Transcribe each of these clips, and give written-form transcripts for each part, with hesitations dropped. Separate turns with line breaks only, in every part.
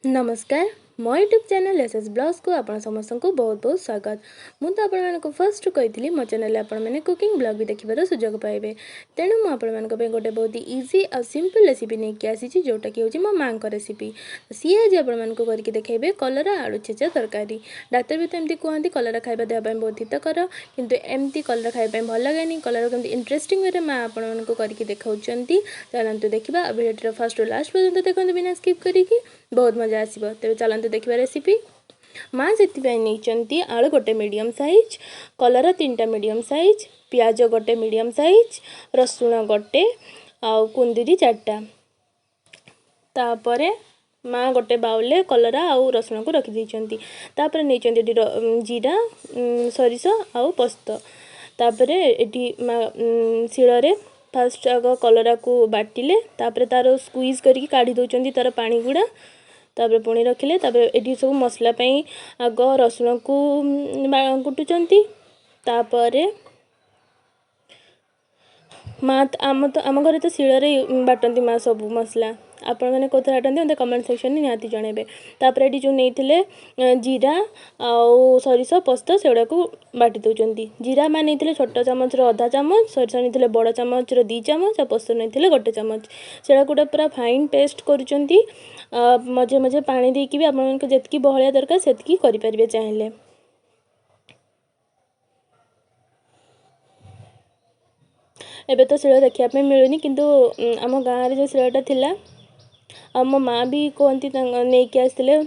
नमस्कार मो YouTube channel SS blogs को आपण समस्त को बहुत बहुत स्वागत। मुझे आपण फर्स्ट कही मो चैनल आपण मैंने कुकिंग ब्लॉग भी देखार सुजोग पाइबे। तेणु मुझे गोटे बहुत ही इजी और सिंपल रेसिपी नहीं आसी जोटा कि हूँ मो माँ को रेसिपी। सी आज आपण करके देखेबे कलरा आलू छेचा तरकारी। डाक्तर भी तो एमती कहते कलरा खाଇବା देहपाई बहुत हितकर, किंतु एमती कलरा खाଇବା भल लगे। कलरा केमती इंटरेस्टिंग वे माँ आपण करके देखा चलतु देखा भिडियो फास्ट लास्ट पर्यंत देखते बिना स्किप करके बहुत मजा आसो। तेज चलते देखा रेसिपी। माँ से नहीं आलू गोटे मीडियम साइज, कलरा 3टा मीडियम साइज, पियाज गोटे मीडियम साइज, रसुण गोटे आउ कुंदरी 4टा। तापरे माँ गोटे बाउले कलरा आउ रसुण को रखी तापर नहीं जीरा सरिष आउ पोस्त। तापरे एटी शिଳରେ फास्ट आग कलरा को बाटिले तापर तार स्क्वीज करके काढ़ी दौरान तार पानी गुड़ा। तापर पुणी रखिले ये सब मसला आग रसुण को कुटुचंती। तापर माँ आम घर तो शिଳରେ बाटती माँ सब मसला। आपण मैंने कौन बाटती मतलब कमेंट सेक्शन में निहाती जनइबे। तापर ये जो नहीं जीरा आउ सरिष पोस्त से गुड़ा को बाटी दौरान जीरा माँ नहीं छोट चामच आधा चामच, सरिष नहीं बड़ चामच 2 चामच, पोस्त नहीं गोटे चामच। से गोटे पूरा फाइन पेस्ट करुँच। मझे मझे पानी देकी भी आपको जितकी बहलिया दरकार से करें चाहिए। एबे तो शिଳ देखा मिलूनी, किंतु आम गाँव जो शिଳटा थिला आ मो माँ भी कहती नहीं आसते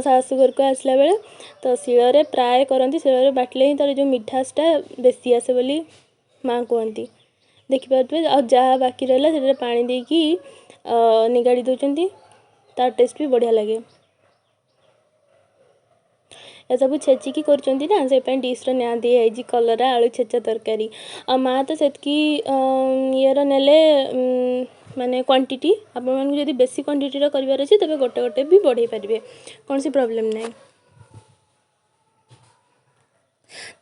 शाशुघर को आसला बेले तो शिଳରେ प्राय करती शिଳରେ बाटिले ही तार जो मिठासटा बेसी आसे बोली माँ कहती। देखिपे आ जहाँ बाकी रहा से पानी देकी निगाड़ी दौरान तार टेस्ट भी बढ़िया लगे। ये सब छेचिकी करना से डिश्र ना दिखाई कलरा आलू छेचा तरकारी। आ माँ तो सेतकी ये नेले माने क्वांटिटी आपन जब बेसी क्वांटिटी करार अच्छे तेज गोटे गोटे भी बढ़े पारे, कौन सी प्रॉब्लम नहीं।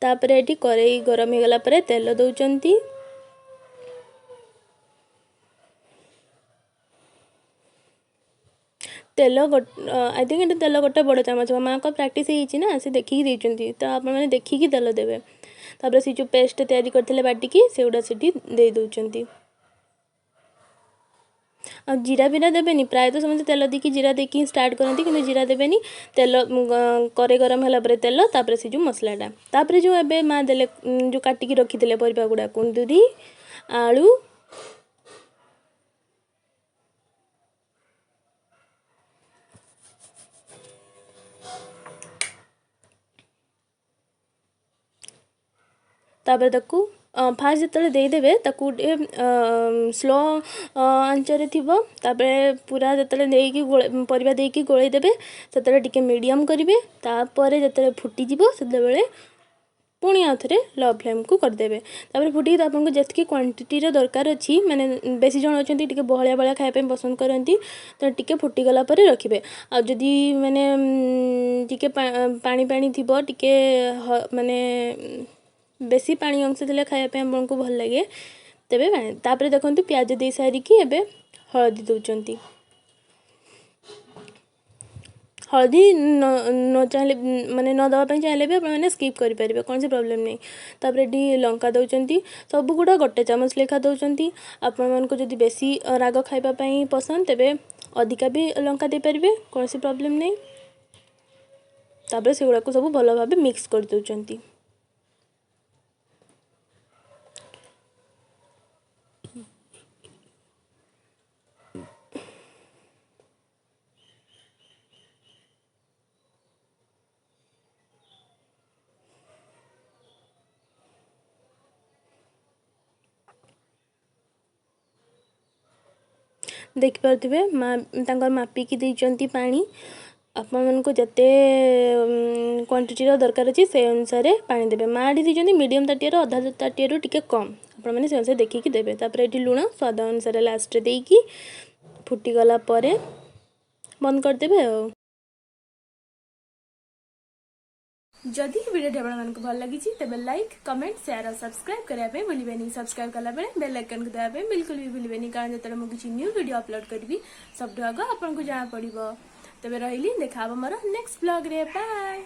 तापर ये कड़ाई गरम हो गला तेल दौरान तेल आई थिंक ये तेल गोटे बड़ चामच माँ को प्राक्ट होना से देखिकी देती तो आप देखिकी तेल देवे। तापर से जो पेस्ट तैयारी करते बाटिकी से गुड़ा से दे दौरान। आ जीरा बिना देवेनि प्राय तो समझे तेल देकी जीरा देकी स्टार्ट करती कि जीरा देवेनि। तेल करे गरम है तेल तापर से जो मसलाटा तापर जो एबे माँ देले जो काटिकी रखी परिबा गुड़ा कुंदुरी आलू तापर ताकू फास्ट जो देदेवे स्लो आंचरे थी पूरा जो परिबा देकी गोलैदेवे से टिके मीडियम करेंगे। तापर जो फुटीज से पुणी आउ थे लो फ्लेम को करदे। तापर फुटी आपको जितकी क्वांटिटी दरकार अच्छी माने बेसी जन अच्छा टे बहलिया बहलिया खायापी पसंद करती तो टिके फुटीगला रखिए। आदि माने टिके पानी पानी थी टिके माने बेसी पानी अंश थे खायापी आपको भल लगे तेरे। तापर देखो प्याज दे सारिकी एबे हलदी दौरान। हलदी न चाहिए माने न दवापाई चाहिए भी आपने स्किप करेंगे, कौन सी प्रॉब्लम नहीं। तापर ये लंका दौरान सब गुड़ा गोटे चामच लेखा दौरान। आपण को जब बेसी राग खावाई पसंद तेरे अधिका भी लंका दे पारे, कौन सी प्रॉब्लम नहीं। तापर से गुड़ा को सब भल भाव मिक्स कर दौरान। देखिपे माँ तंकर मापिकी देती पानी आपण को जिते क्वांटिटी दरकार अच्छी से अनुसार पानी देवे। माँ दी मीडियम ताटियार अधा ताटियारू टिके कम आपण मैंने से अनुसार देखिकी देवे। तापर ये लुण स्वाद अनुसार लास्ट देकी फुटीगला बंद करदेवे। जदि वीडियो आपको भल लगी तेज लाइक कमेंट शेयर और सब्सक्राइब करने भूलें। सब्सक्राइब कला बेल आइकन को दबाई बिल्कुल भी भूलें, कारण जो मुझे न्यू वीडियो अपलोड करी सब आग आपको जना पड़ो। तेबे रहिली देखा मोर नेक्स्ट ब्लॉग रे बाय।